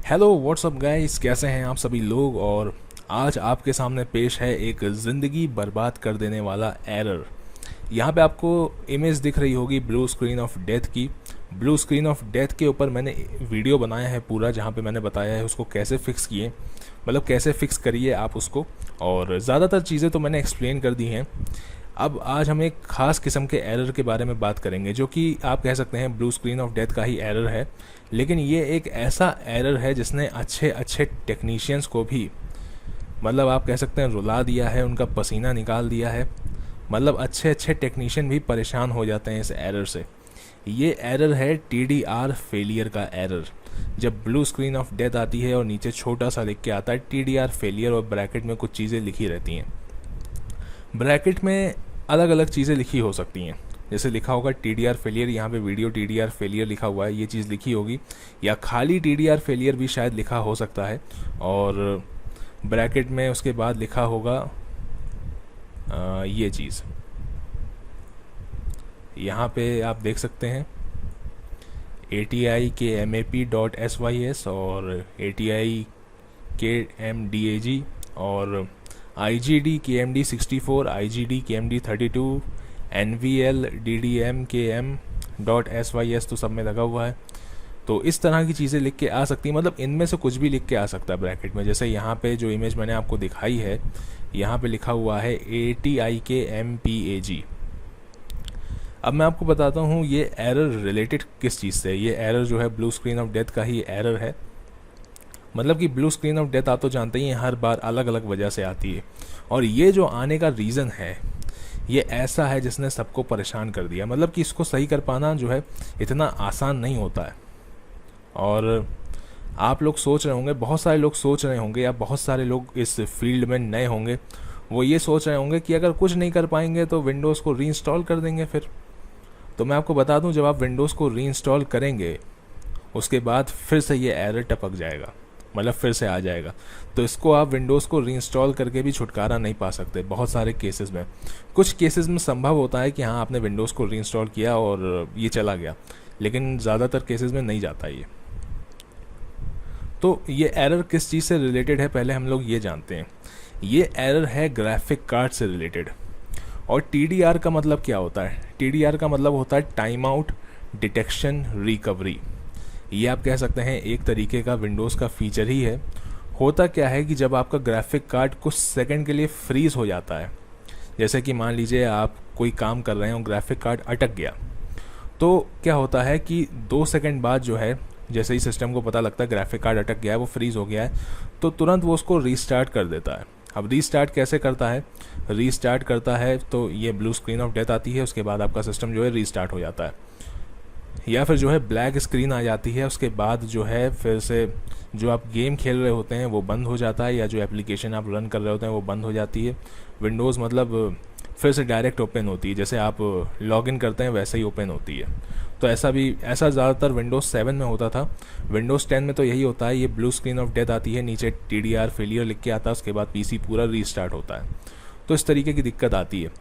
Hello what's up guys, कैसे हैं आप सभी लोग। और आज आपके सामने पेश है एक ज़िंदगी बर्बाद कर देने वाला एरर। यहाँ पे आपको इमेज दिख रही होगी ब्लू स्क्रीन ऑफ डेथ की। ब्लू स्क्रीन ऑफ डेथ के ऊपर मैंने वीडियो बनाया है पूरा, जहाँ पे मैंने बताया है उसको कैसे फ़िक्स किए, मतलब कैसे फ़िक्स करिए आप उसको। और ज़्यादातर चीज़ें तो मैंने एक्सप्लेन कर दी हैं। अब आज हम एक ख़ास किस्म के एरर के बारे में बात करेंगे, जो कि आप कह सकते हैं ब्लू स्क्रीन ऑफ डेथ का ही एरर है। लेकिन ये एक ऐसा एरर है जिसने अच्छे अच्छे टेक्नीशियंस को भी, मतलब आप कह सकते हैं रुला दिया है, उनका पसीना निकाल दिया है। मतलब अच्छे अच्छे टेक्नीशियन भी परेशान हो जाते हैं इस एरर से। ये एरर है TDR फेलियर का एरर। जब ब्लू स्क्रीन ऑफ डेथ आती है और नीचे छोटा सा लिख के आता है TDR फेलियर, और ब्रैकेट में कुछ चीज़ें लिखी रहती हैं। ब्रैकेट में अलग अलग चीज़ें लिखी हो सकती हैं, जैसे लिखा होगा TDR फेलियर, यहाँ पे वीडियो TDR फेलियर लिखा हुआ है, ये चीज़ लिखी होगी। या खाली TDR फेलियर भी शायद लिखा हो सकता है। और ब्रैकेट में उसके बाद लिखा होगा ये चीज़, यहाँ पे आप देख सकते हैं ATI के MAP.sys और ATI के MDAG और IGD KMD 64, IGD KMD 32, NVL DDM KM.sys तो सब में लगा हुआ है। तो इस तरह की चीज़ें लिख के आ सकती हैं, मतलब इनमें से कुछ भी लिख के आ सकता है ब्रैकेट में। जैसे यहाँ पे जो इमेज मैंने आपको दिखाई है, यहाँ पे लिखा हुआ है ATI के MPAG। अब मैं आपको बताता हूँ ये एरर रिलेटेड किस चीज़ से। ये एरर जो है ब्लू स्क्रीन ऑफ डेथ का ही एरर है। मतलब कि ब्लू स्क्रीन ऑफ डेथ आप तो जानते ही हैं, हर बार अलग अलग वजह से आती है। और ये जो आने का रीज़न है, ये ऐसा है जिसने सबको परेशान कर दिया। मतलब कि इसको सही कर पाना जो है इतना आसान नहीं होता है। और आप लोग सोच रहे होंगे, बहुत सारे लोग सोच रहे होंगे, या बहुत सारे लोग इस फील्ड में नए होंगे, वो ये सोच रहे होंगे कि अगर कुछ नहीं कर पाएंगे तो विंडोज़ को रीइंस्टॉल कर देंगे फिर। तो मैं आपको बता दूं, जब आप विंडोज़ को रीइंस्टॉल करेंगे उसके बाद फिर से ये एरर टपक जाएगा, मतलब फिर से आ जाएगा। तो इसको आप विंडोज़ को रीइंस्टॉल करके भी छुटकारा नहीं पा सकते बहुत सारे केसेस में। कुछ केसेस में संभव होता है कि हाँ, आपने विंडोज़ को रीइंस्टॉल किया और ये चला गया, लेकिन ज़्यादातर केसेस में नहीं जाता ये। तो ये एरर किस चीज़ से रिलेटेड है, पहले हम लोग ये जानते हैं। ये एरर है ग्राफिक कार्ड से रिलेटेड। और TDR का मतलब क्या होता है? TDR का मतलब होता है टाइम आउट डिटेक्शन रिकवरी। ये आप कह सकते हैं एक तरीके का विंडोज़ का फीचर ही है। होता क्या है कि जब आपका ग्राफिक कार्ड कुछ सेकंड के लिए फ्रीज़ हो जाता है, जैसे कि मान लीजिए आप कोई काम कर रहे हैं और ग्राफिक कार्ड अटक गया, तो क्या होता है कि 2 सेकंड बाद जो है, जैसे ही सिस्टम को पता लगता है ग्राफिक कार्ड अटक गया है, वो फ्रीज़ हो गया है, तो तुरंत वो उसको रीस्टार्ट कर देता है। अब रीस्टार्ट कैसे करता है? रीस्टार्ट करता है तो ये ब्लू स्क्रीन ऑफ डेथ आती है, उसके बाद आपका सिस्टम जो है रीस्टार्ट हो जाता है। या फिर जो है ब्लैक स्क्रीन आ जाती है, उसके बाद जो है फिर से जो आप गेम खेल रहे होते हैं वो बंद हो जाता है, या जो एप्लीकेशन आप रन कर रहे होते हैं वो बंद हो जाती है। विंडोज़ मतलब फिर से डायरेक्ट ओपन होती है, जैसे आप लॉगिन करते हैं वैसे ही ओपन होती है। तो ऐसा ज़्यादातर विंडोज़ 7 में होता था। विंडोज़ 10 में तो यही होता है, ये ब्लू स्क्रीन ऑफ डेथ आती है, नीचे TDR फेलियर लिख के आता है, उसके बाद PC पूरा रीस्टार्ट होता है। तो इस तरीके की दिक्कत आती है।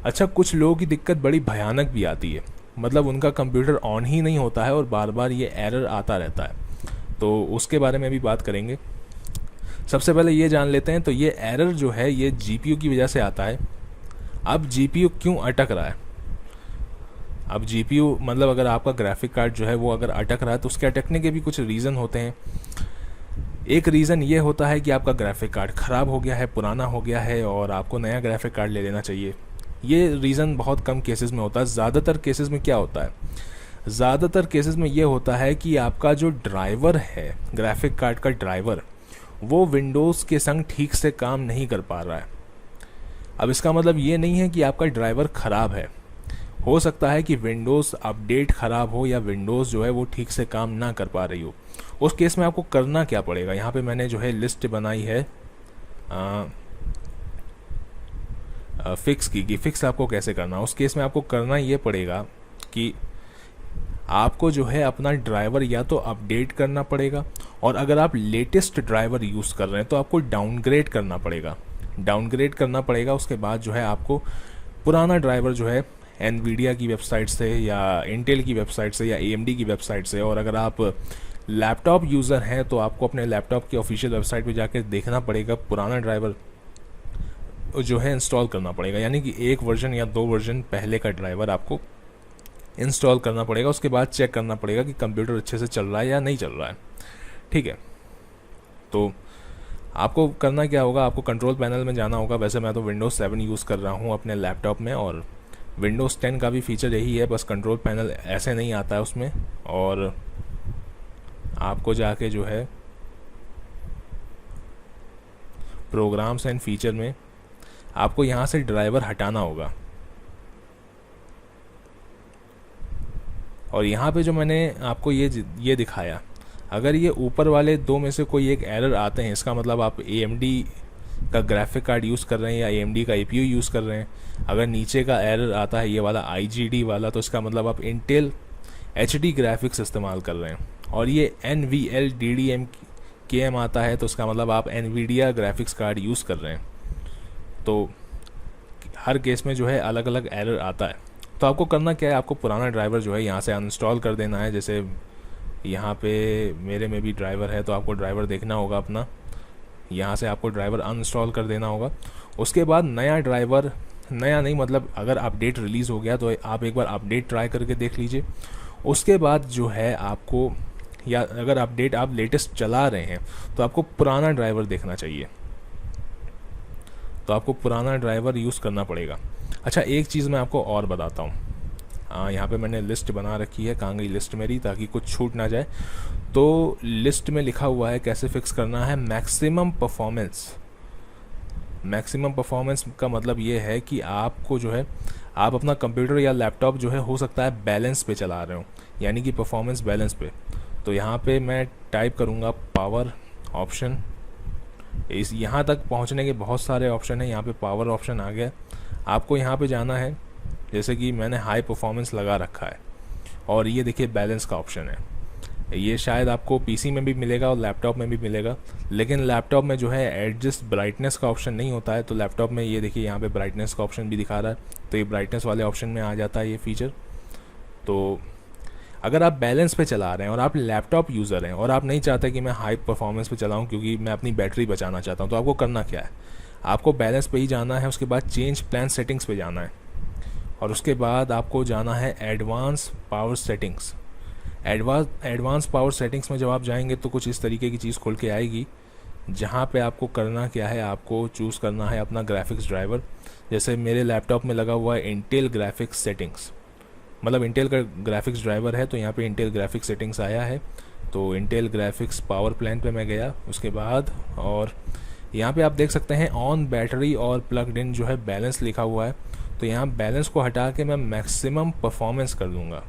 अच्छा, कुछ लोगों की दिक्कत बड़ी भयानक भी आती है, मतलब उनका कंप्यूटर ऑन ही नहीं होता है और बार बार ये एरर आता रहता है। तो उसके बारे में भी बात करेंगे। सबसे पहले ये जान लेते हैं, तो ये एरर जो है ये GPU की वजह से आता है। अब GPU क्यों अटक रहा है? अब GPU मतलब अगर आपका ग्राफिक कार्ड जो है वो अगर अटक रहा है, तो उसके अटकने के भी कुछ रीज़न होते हैं। एक रीज़न ये होता है कि आपका ग्राफिक कार्ड ख़राब हो गया है, पुराना हो गया है, और आपको नया ग्राफिक कार्ड ले लेना चाहिए। ये रीज़न बहुत कम केसेस में होता है। ज़्यादातर केसेस में क्या होता है? ज़्यादातर केसेस में ये होता है कि आपका जो ड्राइवर है, ग्राफिक कार्ड का ड्राइवर, वो विंडोज़ के संग ठीक से काम नहीं कर पा रहा है। अब इसका मतलब ये नहीं है कि आपका ड्राइवर ख़राब है। हो सकता है कि विंडोज़ अपडेट ख़राब हो, या विंडोज़ जो है वो ठीक से काम ना कर पा रही हो। उस केस में आपको करना क्या पड़ेगा? यहाँ पे मैंने जो है लिस्ट बनाई है फिक्स की कि फ़िक्स आपको कैसे करना। उस केस में आपको करना ये पड़ेगा कि आपको जो है अपना ड्राइवर या तो अपडेट करना पड़ेगा, और अगर आप लेटेस्ट ड्राइवर यूज़ कर रहे हैं तो आपको डाउनग्रेड करना पड़ेगा। डाउनग्रेड करना पड़ेगा, उसके बाद जो है आपको पुराना ड्राइवर जो है NVIDIA की वेबसाइट से, या इंटेल की वेबसाइट से, या AMD की वेबसाइट से, और अगर आप लैपटॉप यूज़र हैं तो आपको अपने लैपटॉप की ऑफिशियल वेबसाइट पे जाकर देखना पड़ेगा, पुराना ड्राइवर जो है इंस्टॉल करना पड़ेगा, यानी कि एक वर्जन या 2 वर्जन पहले का ड्राइवर आपको इंस्टॉल करना पड़ेगा। उसके बाद चेक करना पड़ेगा कि कंप्यूटर अच्छे से चल रहा है या नहीं चल रहा है। ठीक है, तो आपको करना क्या होगा, आपको कंट्रोल पैनल में जाना होगा। वैसे मैं तो विंडोज़ 7 यूज़ कर रहा हूँ अपने लैपटॉप में, और विंडोज़ 10 का भी फीचर यही है, बस कंट्रोल पैनल ऐसे नहीं आता है उसमें। और आपको जाके जो है प्रोग्राम्स एंड फीचर में आपको यहाँ से ड्राइवर हटाना होगा। और यहाँ पे जो मैंने आपको ये दिखाया, अगर ये ऊपर वाले 2 में से कोई एक एरर आते हैं, इसका मतलब आप AMD का ग्राफिक कार्ड यूज़ कर रहे हैं या AMD का APU यूज़ कर रहे हैं। अगर नीचे का एरर आता है ये वाला IGD वाला, तो इसका मतलब आप इंटेल HD ग्राफिक्स इस्तेमाल कर रहे हैं। और ये NVLDDM आता है तो इसका मतलब आप NVIDIA ग्राफिक्स कार्ड यूज़ कर रहे हैं। तो हर केस में जो है अलग अलग एरर आता है। तो आपको करना क्या है, आपको पुराना ड्राइवर जो है यहाँ से अनइंस्टॉल कर देना है। जैसे यहाँ पे मेरे में भी ड्राइवर है, तो आपको ड्राइवर देखना होगा अपना, यहाँ से आपको ड्राइवर अनइंस्टॉल कर देना होगा। उसके बाद नया ड्राइवर, नया नहीं मतलब अगर अपडेट रिलीज़ हो गया तो आप एक बार अपडेट ट्राई करके देख लीजिए। उसके बाद जो है आपको, या अगर अपडेट आप लेटेस्ट चला रहे हैं तो आपको पुराना ड्राइवर देखना चाहिए, तो आपको पुराना ड्राइवर यूज़ करना पड़ेगा। अच्छा, एक चीज़ मैं आपको और बताता हूँ। यहाँ पे मैंने लिस्ट बना रखी है, कहाँ गई लिस्ट मेरी, ताकि कुछ छूट ना जाए। तो लिस्ट में लिखा हुआ है कैसे फिक्स करना है मैक्सिमम परफॉर्मेंस। मैक्सिमम परफॉर्मेंस का मतलब ये है कि आपको जो है, आप अपना कंप्यूटर या लैपटॉप जो है हो सकता है बैलेंस पे चला रहे हो, यानी कि परफॉर्मेंस बैलेंस पे। तो यहाँ पे मैं टाइप करूँगा पावर ऑप्शन। इस यहाँ तक पहुँचने के बहुत सारे ऑप्शन हैं, यहाँ पे पावर ऑप्शन आ गया। आपको यहाँ पे जाना है, जैसे कि मैंने हाई परफॉर्मेंस लगा रखा है, और ये देखिए बैलेंस का ऑप्शन है। ये शायद आपको पीसी में भी मिलेगा और लैपटॉप में भी मिलेगा, लेकिन लैपटॉप में जो है एडजस्ट ब्राइटनेस का ऑप्शन नहीं होता है। तो लैपटॉप में ये देखिए यहाँ पे ब्राइटनेस का ऑप्शन भी दिखा रहा है, तो ये ब्राइटनेस वाले ऑप्शन में आ जाता है ये फीचर। तो अगर आप बैलेंस पे चला रहे हैं और आप लैपटॉप यूज़र हैं और आप नहीं चाहते कि मैं हाई परफॉर्मेंस पे चलाऊँ क्योंकि मैं अपनी बैटरी बचाना चाहता हूँ, तो आपको करना क्या है, आपको बैलेंस पे ही जाना है। उसके बाद चेंज प्लान सेटिंग्स पे जाना है, और उसके बाद आपको जाना है advance power settings. Advance power settings में जब आप जाएंगे तो कुछ इस तरीके की चीज़ खुल के आएगी, जहाँ पे आपको करना क्या है, आपको चूज़ करना है अपना ग्राफिक्स ड्राइवर। जैसे मेरे लैपटॉप में लगा हुआ है इंटेल ग्राफिक्स सेटिंग्स, मतलब इंटेल का ग्राफिक्स ड्राइवर है, तो यहाँ पे इंटेल ग्राफिक्स सेटिंग्स आया है। तो इंटेल ग्राफिक्स पावर प्लान पे मैं गया उसके बाद, और यहाँ पे आप देख सकते हैं ऑन बैटरी और प्लग्ड इन जो है बैलेंस लिखा हुआ है। तो यहाँ बैलेंस को हटा के मैं मैक्सिमम परफॉर्मेंस कर दूँगा।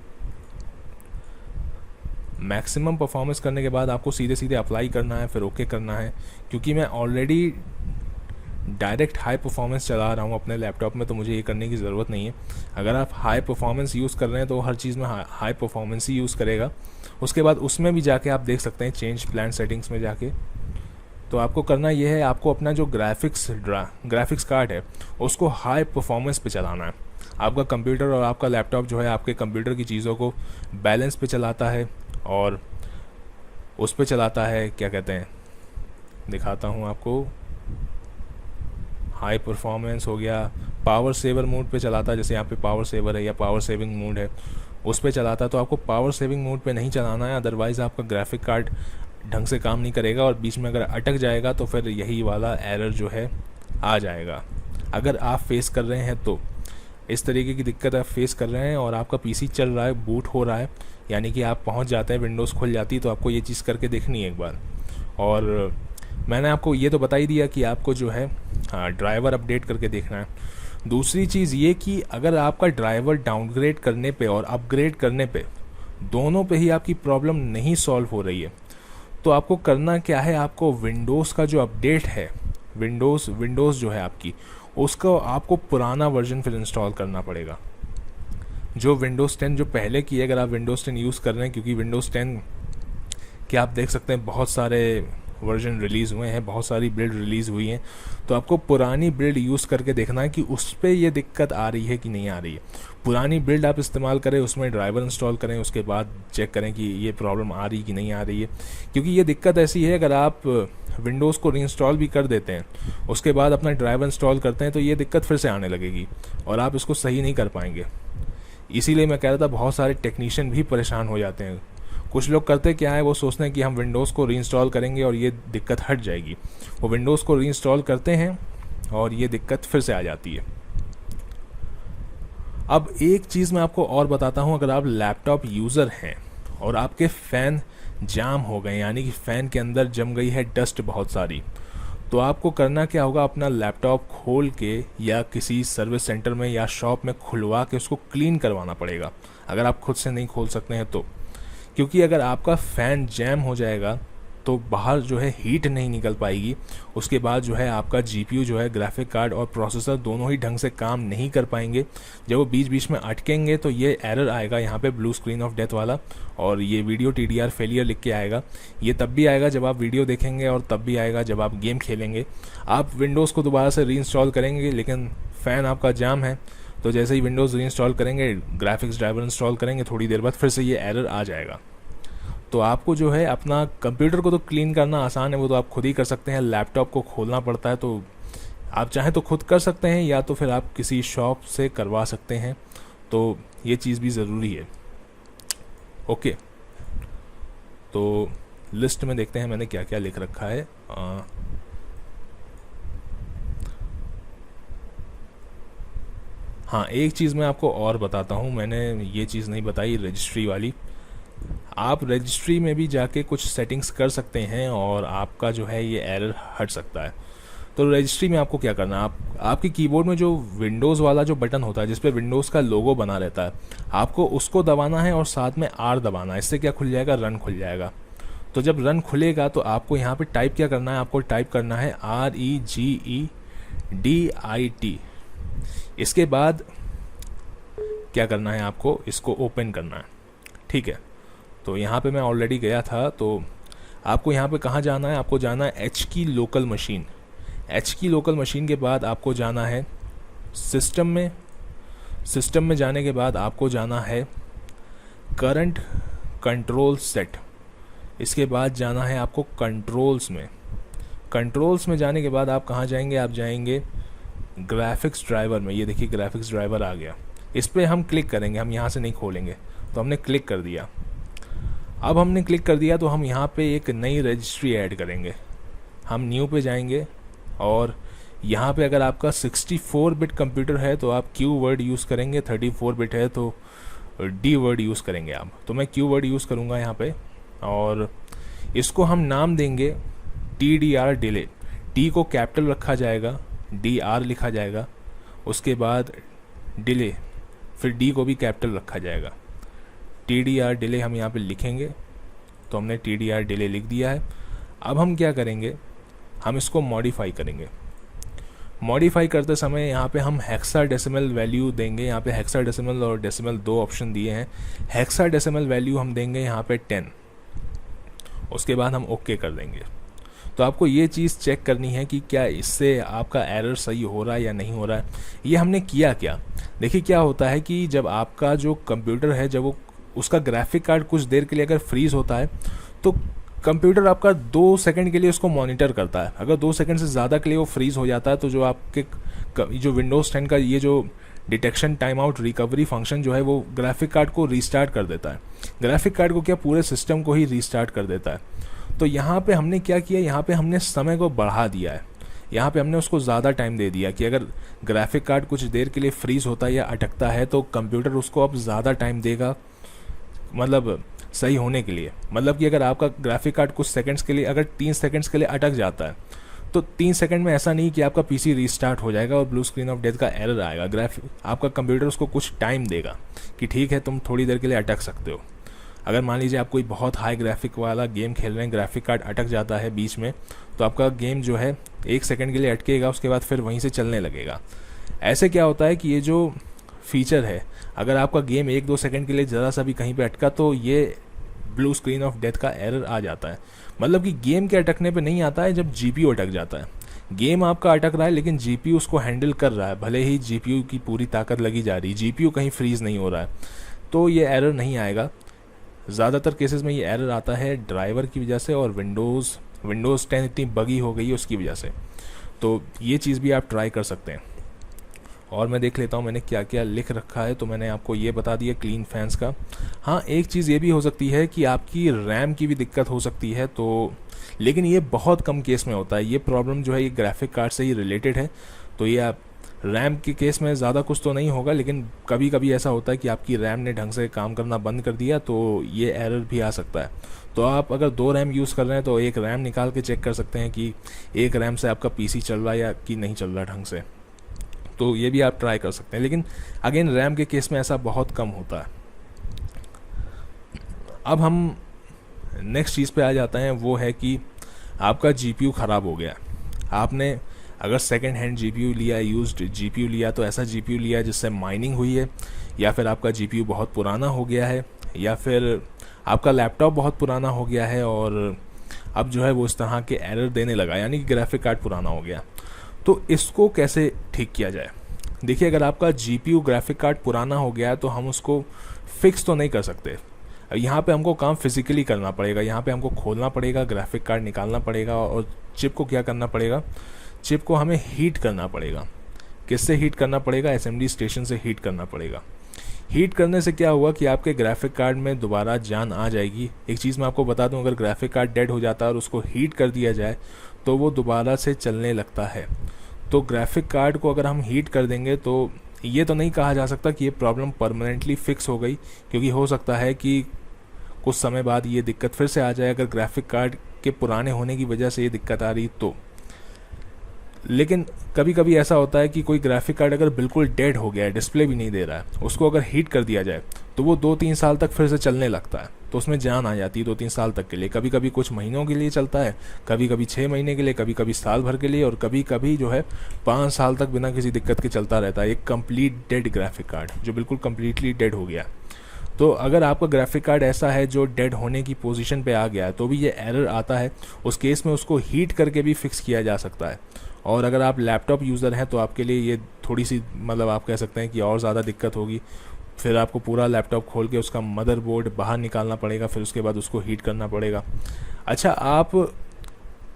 मैक्सिमम परफॉर्मेंस करने के बाद आपको सीधे सीधे अप्लाई करना है, फिर ओके करना है। क्योंकि मैं ऑलरेडी डायरेक्ट हाई परफॉर्मेंस चला रहा हूँ अपने लैपटॉप में, तो मुझे ये करने की ज़रूरत नहीं है। अगर आप हाई परफॉर्मेंस यूज़ कर रहे हैं तो हर चीज़ में हाई परफॉर्मेंस ही यूज़ करेगा। उसके बाद उसमें भी जाके आप देख सकते हैं चेंज प्लान सेटिंग्स में जाके। तो आपको करना ये है, आपको अपना जो ग्राफिक्स कार्ड है उसको हाई परफॉर्मेंस पे चलाना है। आपका कंप्यूटर और आपका लैपटॉप जो है आपके कंप्यूटर की चीज़ों को बैलेंस पे चलाता है और उस पे चलाता है, क्या कहते हैं, दिखाता हूँ आपको। हाई परफॉर्मेंस हो गया, पावर सेवर मोड पे चलाता है, जैसे यहाँ पे पावर सेवर है या पावर सेविंग मोड है उस पे चलाता है। तो आपको पावर सेविंग मोड पे नहीं चलाना है, अदरवाइज़ आपका ग्राफिक कार्ड ढंग से काम नहीं करेगा और बीच में अगर अटक जाएगा तो फिर यही वाला एरर जो है आ जाएगा। अगर आप फेस कर रहे हैं तो इस तरीके की दिक्कत आप फेस कर रहे हैं और आपका पीसी चल रहा है, बूट हो रहा है, यानी कि आप पहुंच जाते हैं, विंडोज़ खुल जाती है, तो आपको ये चीज़ करके देखनी है एक बार। और मैंने आपको ये तो बता ही दिया कि आपको जो है ड्राइवर अपडेट करके देखना है। दूसरी चीज़ ये कि अगर आपका ड्राइवर डाउनग्रेड करने पे और अपग्रेड करने पे दोनों पे ही आपकी प्रॉब्लम नहीं सॉल्व हो रही है, तो आपको करना क्या है, आपको विंडोज़ का जो अपडेट है, विंडोज़ जो है आपकी, उसको आपको पुराना वर्जन फिर इंस्टॉल करना पड़ेगा। जो विंडोज़ 10 जो पहले की है, अगर आप विंडोज़ 10 यूज़ कर रहे हैं, क्योंकि विंडोज़ 10 के आप देख सकते हैं बहुत सारे वर्जन रिलीज़ हुए हैं, बहुत सारी बिल्ड रिलीज़ हुई हैं, तो आपको पुरानी बिल्ड यूज़ करके देखना है कि उस पर ये दिक्कत आ रही है कि नहीं आ रही है। पुरानी बिल्ड आप इस्तेमाल करें, उसमें ड्राइवर इंस्टॉल करें, उसके बाद चेक करें कि ये प्रॉब्लम आ रही कि नहीं आ रही है। क्योंकि ये दिक्कत ऐसी है, अगर आप विंडोज़ को रीइंस्टॉल भी कर देते हैं, उसके बाद अपना ड्राइवर इंस्टॉल करते हैं, तो ये दिक्कत फिर से आने लगेगी और आप इसको सही नहीं कर पाएंगे। इसीलिए मैं कह रहा था बहुत सारे टेक्नीशियन भी परेशान हो जाते हैं। कुछ लोग करते क्या है, वो सोचते हैं कि हम विंडोज़ को रीइंस्टॉल करेंगे और ये दिक्कत हट जाएगी। वो विंडोज़ को रीइंस्टॉल करते हैं और ये दिक्कत फिर से आ जाती है। अब एक चीज़ मैं आपको और बताता हूँ, अगर आप लैपटॉप यूज़र हैं और आपके फ़ैन जाम हो गए, यानी कि फ़ैन के अंदर जम गई है डस्ट बहुत सारी, तो आपको करना क्या होगा, अपना लैपटॉप खोल के या किसी सर्विस सेंटर में या शॉप में खुलवा के उसको क्लीन करवाना पड़ेगा, अगर आप खुद से नहीं खोल सकते हैं तो। क्योंकि अगर आपका फ़ैन जैम हो जाएगा तो बाहर जो है हीट नहीं निकल पाएगी, उसके बाद जो है आपका जीपीयू जो है, ग्राफिक कार्ड और प्रोसेसर दोनों ही ढंग से काम नहीं कर पाएंगे। जब वो बीच बीच में अटकेंगे तो ये एरर आएगा यहाँ पे, ब्लू स्क्रीन ऑफ डेथ वाला, और ये वीडियो टीडीआर फेलियर लिख के आएगा। ये तब भी आएगा जब आप वीडियो देखेंगे और तब भी आएगा जब आप गेम खेलेंगे। आप विंडोज़ को दोबारा से रीइंस्टॉल करेंगे लेकिन फ़ैन आपका जाम है, तो जैसे ही विंडोज़ रीइंस्टॉल करेंगे, ग्राफिक्स ड्राइवर इंस्टॉल करेंगे, थोड़ी देर बाद फिर से ये एरर आ जाएगा। तो आपको जो है अपना कंप्यूटर को तो क्लीन करना आसान है, वो तो आप खुद ही कर सकते हैं। लैपटॉप को खोलना पड़ता है, तो आप चाहें तो खुद कर सकते हैं या तो फिर आप किसी शॉप से करवा सकते हैं, तो ये चीज़ भी ज़रूरी है। ओके, तो लिस्ट में देखते हैं मैंने क्या क्या लिख रखा है। हाँ, एक चीज़ मैं आपको और बताता हूँ, मैंने ये चीज़ नहीं बताई, रजिस्ट्री वाली। आप रजिस्ट्री में भी जाके कुछ सेटिंग्स कर सकते हैं और आपका जो है ये एरर हट सकता है। तो रजिस्ट्री में आपको क्या करना है, आपके कीबोर्ड में जो विंडोज़ वाला जो बटन होता है जिस पे विंडोज़ का लोगो बना रहता है, आपको उसको दबाना है और साथ में आर दबाना है। इससे क्या खुल जाएगा, रन खुल जाएगा। तो जब रन खुलेगा तो आपको यहाँ पे टाइप क्या करना है, आपको टाइप करना है REGEDIT। इसके बाद क्या करना है, आपको इसको ओपन करना है। ठीक है, तो यहाँ पे मैं ऑलरेडी गया था, तो आपको यहाँ पे कहाँ जाना है, आपको जाना है एच की लोकल मशीन। एच की लोकल मशीन के बाद आपको जाना है सिस्टम में। सिस्टम में जाने के बाद आपको जाना है करंट कंट्रोल सेट। इसके बाद जाना है आपको कंट्रोल्स में। कंट्रोल्स में जाने के बाद आप कहाँ जाएंगे, आप जाएंगे ग्राफिक्स ड्राइवर में। ये देखिए ग्राफिक्स ड्राइवर आ गया, इस पर हम क्लिक करेंगे, हम यहाँ से नहीं खोलेंगे। तो हमने क्लिक कर दिया। अब हमने क्लिक कर दिया तो हम यहाँ पे एक नई रजिस्ट्री ऐड करेंगे। हम न्यू पे जाएंगे और यहाँ पे अगर आपका 64 बिट कंप्यूटर है तो आप क्यू वर्ड यूज़ करेंगे, 34 बिट है तो डी वर्ड यूज़ करेंगे आप। तो मैं क्यू वर्ड यूज़ करूँगा यहाँ पे और इसको हम नाम देंगे TDR डिले। टी को कैपिटल रखा जाएगा, DR लिखा जाएगा, उसके बाद डिले, फिर डी को भी कैपिटल रखा जाएगा। TDR डिले हम यहाँ पे लिखेंगे, तो हमने TDR डिले लिख दिया है। अब हम क्या करेंगे, हम इसको मॉडिफाई करेंगे। मॉडिफाई करते समय यहाँ पे हम हेक्साडेसिमल वैल्यू देंगे। यहाँ पे हेक्साडेसिमल और डेसिमल दो ऑप्शन दिए हैं। हेक्साडेसिमल वैल्यू हम देंगे यहाँ पे 10, उसके बाद हम ओके कर देंगे। तो आपको ये चीज़ चेक करनी है कि क्या इससे आपका एरर सही हो रहा है या नहीं हो रहा है। ये हमने किया क्या, देखिए क्या होता है कि जब आपका जो कंप्यूटर है, जब वो उसका ग्राफिक कार्ड कुछ देर के लिए अगर फ्रीज़ होता है तो कंप्यूटर आपका 2 सेकंड के लिए उसको मॉनिटर करता है। अगर 2 सेकंड से ज़्यादा के लिए वो फ्रीज़ हो जाता है तो जो आपके जो विंडोज़ 10 का ये जो detection time out recovery function जो है वो ग्राफिक कार्ड को रीस्टार्ट कर देता है। ग्राफिक कार्ड को क्या, पूरे सिस्टम को ही रीस्टार्ट कर देता है। तो यहाँ पे हमने क्या किया, यहाँ पे हमने समय को बढ़ा दिया है। यहाँ पे हमने उसको ज़्यादा टाइम दे दिया कि अगर ग्राफिक कार्ड कुछ देर के लिए फ्रीज़ होता है या अटकता है तो कंप्यूटर उसको अब ज़्यादा टाइम देगा, मतलब सही होने के लिए। मतलब कि अगर आपका ग्राफिक कार्ड कुछ सेकंड्स के लिए, अगर 3 सेकंड्स के लिए अटक जाता है तो 3 सेकंड में ऐसा नहीं कि आपका पीसी रीस्टार्ट हो जाएगा और ब्लू स्क्रीन ऑफ डेथ का एरर आएगा। आपका कंप्यूटर उसको कुछ टाइम देगा कि ठीक है तुम थोड़ी देर के लिए अटक सकते हो। अगर मान लीजिए आप कोई बहुत हाई ग्राफिक वाला गेम खेल रहे हैं, ग्राफिक कार्ड अटक जाता है बीच में, तो आपका गेम जो है 1 सेकंड के लिए अटकेगा, उसके बाद फिर वहीं से चलने लगेगा। ऐसे क्या होता है कि ये जो फीचर है, अगर आपका गेम 1-2 सेकंड के लिए ज़रा सा भी कहीं पे अटका तो ये ब्लू स्क्रीन ऑफ डेथ का एरर आ जाता है। मतलब कि गेम के अटकने पे नहीं आता है, जब जीपीयू अटक जाता है। गेम आपका अटक रहा है लेकिन जीपीयू उसको हैंडल कर रहा है, भले ही जीपीयू की पूरी ताकत लगी जा रही है, जीपीयू कहीं फ्रीज नहीं हो रहा है, तो ये एरर नहीं आएगा। ज़्यादातर केसेस में ये एरर आता है ड्राइवर की वजह से, और विंडोज़ 10 इतनी बगी हो गई है उसकी वजह से। तो ये चीज़ भी आप ट्राई कर सकते हैं। और मैं देख लेता हूँ मैंने क्या क्या लिख रखा है। तो मैंने आपको ये बता दिया क्लीन फैंस का। हाँ, एक चीज़ ये भी हो सकती है कि आपकी रैम की भी दिक्कत हो सकती है, तो लेकिन ये बहुत कम केस में होता है। ये प्रॉब्लम जो है ये ग्राफिक कार्ड से ही रिलेटेड है, तो ये आप रैम के केस में ज़्यादा कुछ तो नहीं होगा, लेकिन कभी कभी ऐसा होता है कि आपकी रैम ने ढंग से काम करना बंद कर दिया, तो ये एरर भी आ सकता है। तो आप अगर 2 रैम यूज़ कर रहे हैं तो एक रैम निकाल के चेक कर सकते हैं कि एक रैम से आपका पीसी चल रहा है या कि नहीं चल रहा ढंग से। तो ये भी आप ट्राई कर सकते हैं, लेकिन अगेन रैम के केस में ऐसा बहुत कम होता है। अब हम नेक्स्ट चीज़ पे आ जाते हैं, वो है कि आपका जीपीयू ख़राब हो गया। आपने अगर सेकेंड हैंड जीपीयू लिया, यूज्ड जीपीयू लिया, तो ऐसा जीपीयू लिया जिससे माइनिंग हुई है, या फिर आपका जीपीयू बहुत पुराना हो गया है, या फिर आपका लैपटॉप बहुत पुराना हो गया है और अब जो है वो इस तरह के एरर देने लगा, यानी कि ग्राफिक कार्ड पुराना हो गया। तो इसको कैसे ठीक किया जाए? देखिए, अगर आपका जीपीयू ग्राफिक कार्ड पुराना हो गया है तो हम उसको फिक्स तो नहीं कर सकते। यहाँ पे हमको काम फिजिकली करना पड़ेगा, यहाँ पे हमको खोलना पड़ेगा, ग्राफिक कार्ड निकालना पड़ेगा, और चिप को क्या करना पड़ेगा, चिप को हमें हीट करना पड़ेगा। किससे हीट करना पड़ेगा? एसएमडी स्टेशन से हीट करना पड़ेगा। हीट करने से क्या हुआ कि आपके ग्राफिक कार्ड में दोबारा जान आ जाएगी। एक चीज़ मैं आपको बता दूं, अगर ग्राफिक कार्ड डेड हो जाता है और उसको हीट कर दिया जाए तो वो दोबारा से चलने लगता है। तो ग्राफिक कार्ड को अगर हम हीट कर देंगे तो ये तो नहीं कहा जा सकता कि ये प्रॉब्लम परमानेंटली फिक्स हो गई, क्योंकि हो सकता है कि कुछ समय बाद ये दिक्कत फिर से आ जाए, अगर ग्राफिक कार्ड के पुराने होने की वजह से ये दिक्कत आ रही तो। लेकिन कभी कभी ऐसा होता है कि कोई ग्राफिक कार्ड अगर बिल्कुल डेड हो गया है, डिस्प्ले भी नहीं दे रहा है, उसको अगर हीट कर दिया जाए तो वो 2-3 साल तक फिर से चलने लगता है। तो उसमें जान आ जाती है 2-3 साल तक के लिए। कभी कभी कुछ महीनों के लिए चलता है, कभी कभी 6 महीने के लिए, कभी कभी साल भर के लिए, और कभी कभी जो है 5 साल तक बिना किसी दिक्कत के चलता रहता है। एक कंप्लीट डेड ग्राफिक कार्ड जो बिल्कुल कम्प्लीटली डेड हो गया। तो अगर आपका ग्राफिक कार्ड ऐसा है जो डेड होने की पोजीशन पे आ गया है तो भी ये एरर आता है। उस केस में उसको हीट करके भी फिक्स किया जा सकता है। और अगर आप लैपटॉप यूज़र हैं तो आपके लिए ये थोड़ी सी, मतलब आप कह सकते हैं कि और ज़्यादा दिक्कत होगी। फिर आपको पूरा लैपटॉप खोल के उसका मदरबोर्ड बाहर निकालना पड़ेगा, फिर उसके बाद उसको हीट करना पड़ेगा। अच्छा, आप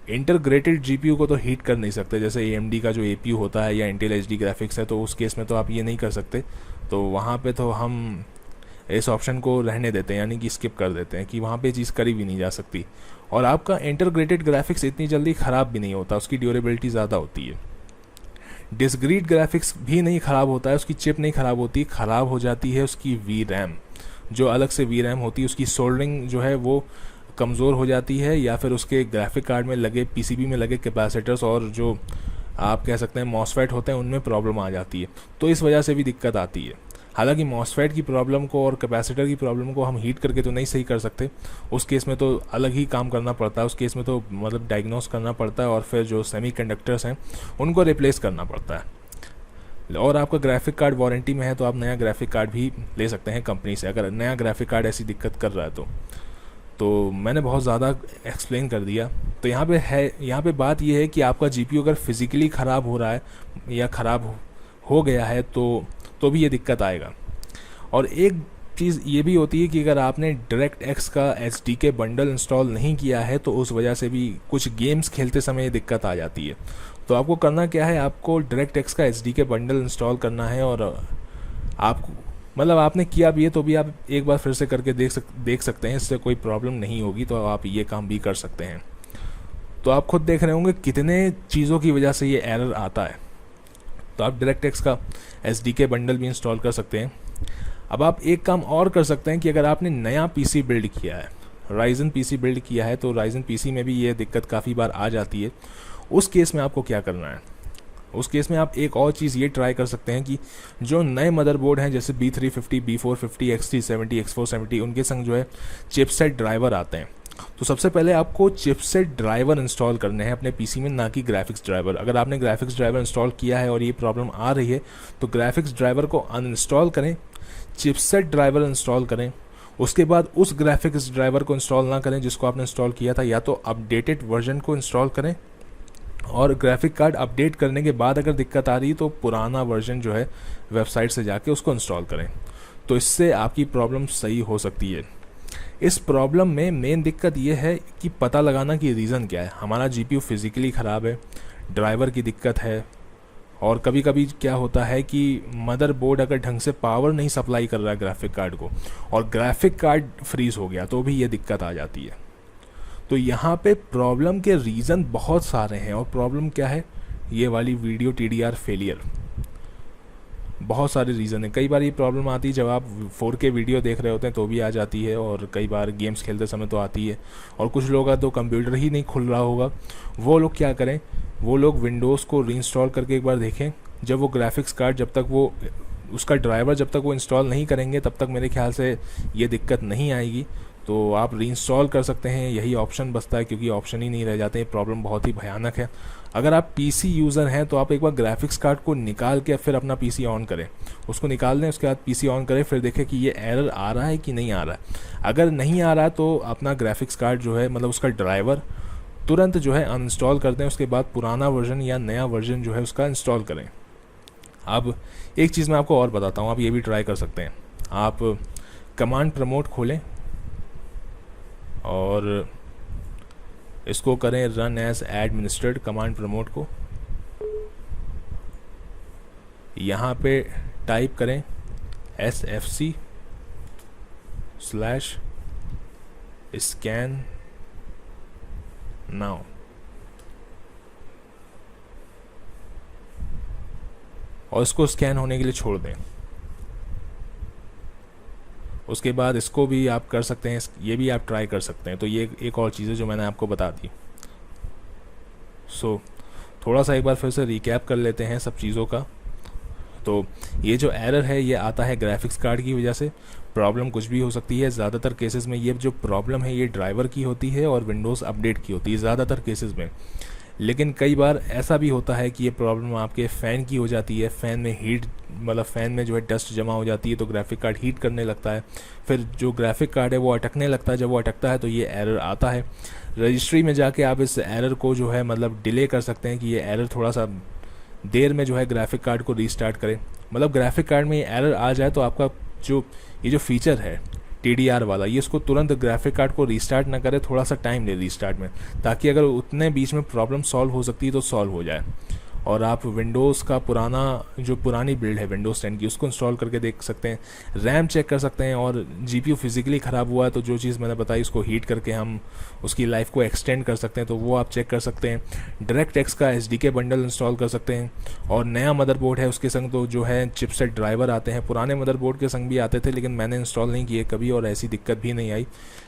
इंटीग्रेटेड जीपीयू को तो हीट कर नहीं सकते, जैसे AMD का जो APU होता है या इंटेल HD ग्राफिक्स है, तो उस केस में तो आप ये नहीं कर सकते। तो वहाँ पे तो हम इस ऑप्शन को रहने देते हैं, यानी कि स्किप कर देते हैं कि वहाँ पे चीज़ करी भी नहीं जा सकती। और आपका इंटीग्रेटेड ग्राफिक्स इतनी जल्दी ख़राब भी नहीं होता, उसकी ड्यूरेबिलिटी ज़्यादा होती है। डिस्क्रीट ग्राफिक्स भी नहीं ख़राब होता है, उसकी चिप नहीं ख़राब होती, ख़राब हो जाती है उसकी VRAM। जो अलग से VRAM होती है उसकी सोल्डरिंग जो है वो कमज़ोर हो जाती है, या फिर उसके ग्राफिक कार्ड में लगे PCB में लगे कैपेसिटर्स और जो आप कह सकते हैं मॉसफेट होते हैं उनमें प्रॉब्लम आ जाती है। तो इस वजह से भी दिक्कत आती है। हालांकि मॉसफेट की प्रॉब्लम को और कैपेसिटर की प्रॉब्लम को हम हीट करके तो नहीं सही कर सकते, उस केस में तो अलग ही काम करना पड़ता है। उस केस में तो मतलब डायग्नोस करना पड़ता है और फिर जो सेमीकंडक्टर्स हैं उनको रिप्लेस करना पड़ता है। और आपका ग्राफिक कार्ड वारंटी में है तो आप नया ग्राफिक कार्ड भी ले सकते हैं कंपनी से, अगर नया ग्राफिक कार्ड ऐसी दिक्कत कर रहा है तो मैंने बहुत ज़्यादा एक्सप्लेन कर दिया। तो यहाँ पे बात ये है कि आपका जीपीयू अगर फिज़िकली ख़राब हो रहा है या ख़राब हो गया है तो भी ये दिक्कत आएगा। और एक चीज़ ये भी होती है कि अगर आपने DirectX का SDK बंडल इंस्टॉल नहीं किया है तो उस वजह से भी कुछ गेम्स खेलते समय ये दिक्कत आ जाती है। तो आपको करना क्या है, आपको DirectX का SDK बंडल इंस्टॉल करना है, और आपको मतलब आपने किया भी है तो भी आप एक बार फिर से करके देख सकते हैं, इससे कोई प्रॉब्लम नहीं होगी, तो आप ये काम भी कर सकते हैं। तो आप खुद देख रहे होंगे कितने चीज़ों की वजह से ये एरर आता है। तो आप DirectX का SDK बंडल भी इंस्टॉल कर सकते हैं। अब आप एक काम और कर सकते हैं कि अगर आपने नया PC बिल्ड किया है, Ryzen PC बिल्ड किया है, तो Ryzen PC में भी ये दिक्कत काफ़ी बार आ जाती है। उस केस में आपको क्या करना है, उस केस में आप एक और चीज़ ये ट्राई कर सकते हैं कि जो नए मदरबोर्ड हैं जैसे B350, B450, X370, X470, उनके संग जो है चिपसेट ड्राइवर आते हैं। तो सबसे पहले आपको चिपसेट ड्राइवर इंस्टॉल करने हैं अपने पीसी में, ना कि ग्राफिक्स ड्राइवर। अगर आपने ग्राफिक्स ड्राइवर इंस्टॉल किया है और ये प्रॉब्लम आ रही है तो ग्राफिक्स ड्राइवर को अनइंस्टॉल करें, चिपसेट ड्राइवर इंस्टॉल करें, उसके बाद उस ग्राफिक्स ड्राइवर को इंस्टॉल ना करें जिसको आपने इंस्टॉल किया था, या तो अपडेटेड वर्जन को इंस्टॉल करें, और ग्राफिक कार्ड अपडेट करने के बाद अगर दिक्कत आ रही है तो पुराना वर्जन जो है वेबसाइट से जाके उसको इंस्टॉल करें। तो इससे आपकी प्रॉब्लम सही हो सकती है। इस प्रॉब्लम में मेन दिक्कत ये है कि पता लगाना कि रीज़न क्या है। हमारा जीपीयू फिज़िकली ख़राब है, ड्राइवर की दिक्कत है, और कभी कभी क्या होता है कि मदरबोर्ड अगर ढंग से पावर नहीं सप्लाई कर रहा है ग्राफिक कार्ड को, और ग्राफिक कार्ड फ्रीज़ हो गया, तो भी ये दिक्कत आ जाती है। तो यहाँ पे प्रॉब्लम के रीज़न बहुत सारे हैं। और प्रॉब्लम क्या है, ये वाली वीडियो TDR फेलियर, बहुत सारे रीज़न है। कई बार ये प्रॉब्लम आती है जब आप 4K वीडियो देख रहे होते हैं तो भी आ जाती है, और कई बार गेम्स खेलते समय तो आती है। और कुछ लोगों का तो कंप्यूटर ही नहीं खुल रहा होगा, वो लोग क्या करें, वो लोग विंडोज़ को रीइंस्टॉल करके एक बार देखें। जब वो ग्राफिक्स कार्ड, जब तक वो उसका ड्राइवर जब तक वो इंस्टॉल नहीं करेंगे तब तक मेरे ख्याल से ये दिक्कत नहीं आएगी। तो आप रीइंस्टॉल कर सकते हैं, यही ऑप्शन बचता है, क्योंकि ऑप्शन ही नहीं रह जाते। प्रॉब्लम बहुत ही भयानक है। अगर आप पीसी यूज़र हैं तो आप एक बार ग्राफिक्स कार्ड को निकाल के फिर अपना पीसी ऑन करें, उसको निकाल दें, उसके बाद पीसी ऑन करें, फिर देखें कि ये एरर आ रहा है कि नहीं आ रहा है। अगर नहीं आ रहा है तो अपना ग्राफिक्स कार्ड जो है, मतलब उसका ड्राइवर तुरंत जो है अनइंस्टॉल कर दें, उसके बाद पुराना वर्जन या नया वर्जन जो है उसका इंस्टॉल करें। अब एक चीज़ मैं आपको और बताता हूँ, आप ये भी ट्राई कर सकते हैं। आप कमांड प्रमोट खोलें और इसको करें run as administrator command prompt को। यहाँ पे टाइप करें sfc/scan now। और इसको स्कैन होने के लिए छोड़ दें। उसके बाद इसको भी आप कर सकते हैं, ये भी आप ट्राई कर सकते हैं। तो ये एक और चीज़ है जो मैंने आपको बता दी। थोड़ा सा एक बार फिर से रिकैप कर लेते हैं सब चीज़ों का। तो ये जो एरर है ये आता है ग्राफिक्स कार्ड की वजह से। प्रॉब्लम कुछ भी हो सकती है, ज़्यादातर केसेस में ये जो प्रॉब्लम है ये ड्राइवर की होती है और विंडोज़ अपडेट की होती है ज़्यादातर केसेस में। लेकिन कई बार ऐसा भी होता है कि ये प्रॉब्लम आपके फ़ैन की हो जाती है। फ़ैन में हीट, मतलब फ़ैन में जो है डस्ट जमा हो जाती है, तो ग्राफिक कार्ड हीट करने लगता है, फिर जो ग्राफिक कार्ड है वो अटकने लगता है। जब वो अटकता है तो ये एरर आता है। रजिस्ट्री में जाके आप इस एरर को जो है मतलब डिले कर सकते हैं कि ये एरर थोड़ा सा देर में जो है ग्राफिक कार्ड को रीस्टार्ट करें। मतलब ग्राफिक कार्ड में ये एरर आ जाए तो आपका ये जो फीचर है TDR वाला, ये इसको तुरंत ग्राफिक कार्ड को रीस्टार्ट ना करे, थोड़ा सा टाइम ले रीस्टार्ट में, ताकि अगर उतने बीच में प्रॉब्लम सॉल्व हो सकती है तो सॉल्व हो जाए। और आप विंडोज़ का पुरानी बिल्ड है विंडोज़ 10 की, उसको इंस्टॉल करके देख सकते हैं, रैम चेक कर सकते हैं। और जीपीयू फिज़िकली ख़राब हुआ है तो जो चीज़ मैंने बताई उसको हीट करके हम उसकी लाइफ को एक्सटेंड कर सकते हैं, तो वो आप चेक कर सकते हैं। डायरेक्ट का SDK बंडल इंस्टॉल कर सकते हैं। और नया मदरबोर्ड है उसके संग तो जो है चिपसेट ड्राइवर आते हैं, पुराने मदरबोर्ड के संग भी आते थे लेकिन मैंने इंस्टॉल नहीं किए कभी और ऐसी दिक्कत भी नहीं आई।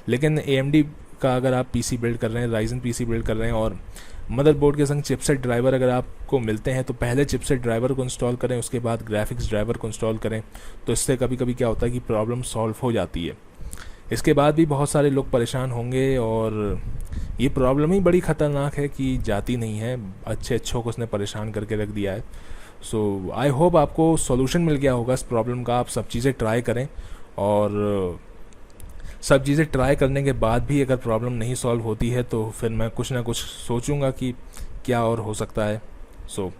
लेकिन AMD का अगर आप PC बिल्ड कर रहे हैं, राइजन PC बिल्ड कर रहे हैं और मदरबोर्ड के संग चिपसेट ड्राइवर अगर आपको मिलते हैं तो पहले चिपसेट ड्राइवर को इंस्टॉल करें, उसके बाद ग्राफिक्स ड्राइवर को इंस्टॉल करें। तो इससे कभी कभी क्या होता है कि प्रॉब्लम सॉल्व हो जाती है। इसके बाद भी बहुत सारे लोग परेशान होंगे और ये प्रॉब्लम ही बड़ी ख़तरनाक है कि जाती नहीं है, अच्छों को उसने परेशान करके रख दिया है। सो आई होप आपको सॉल्यूशन मिल गया होगा इस प्रॉब्लम का। आप सब चीज़ें ट्राई करें और सब चीज़ें ट्राई करने के बाद भी अगर प्रॉब्लम नहीं सॉल्व होती है तो फिर मैं कुछ ना कुछ सोचूंगा कि क्या और हो सकता है। सो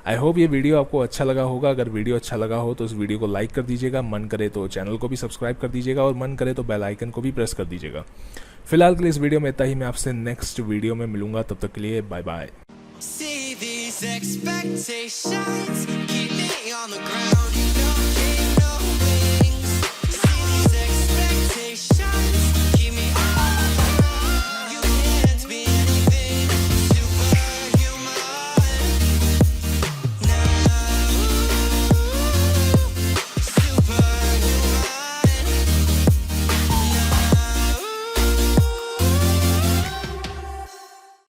आई होप ये वीडियो आपको अच्छा लगा होगा। अगर वीडियो अच्छा लगा हो तो इस वीडियो को लाइक कर दीजिएगा, मन करे तो चैनल को भी सब्सक्राइब कर दीजिएगा और मन करे तो बेल आइकन को भी प्रेस कर दीजिएगा। फिलहाल के लिए इस वीडियो में इतना ही। मैं आपसे नेक्स्ट वीडियो में मिलूंगा, तब तक के लिए bye bye. See these expectations keep me on the ground, you don't need no wings. See these expectations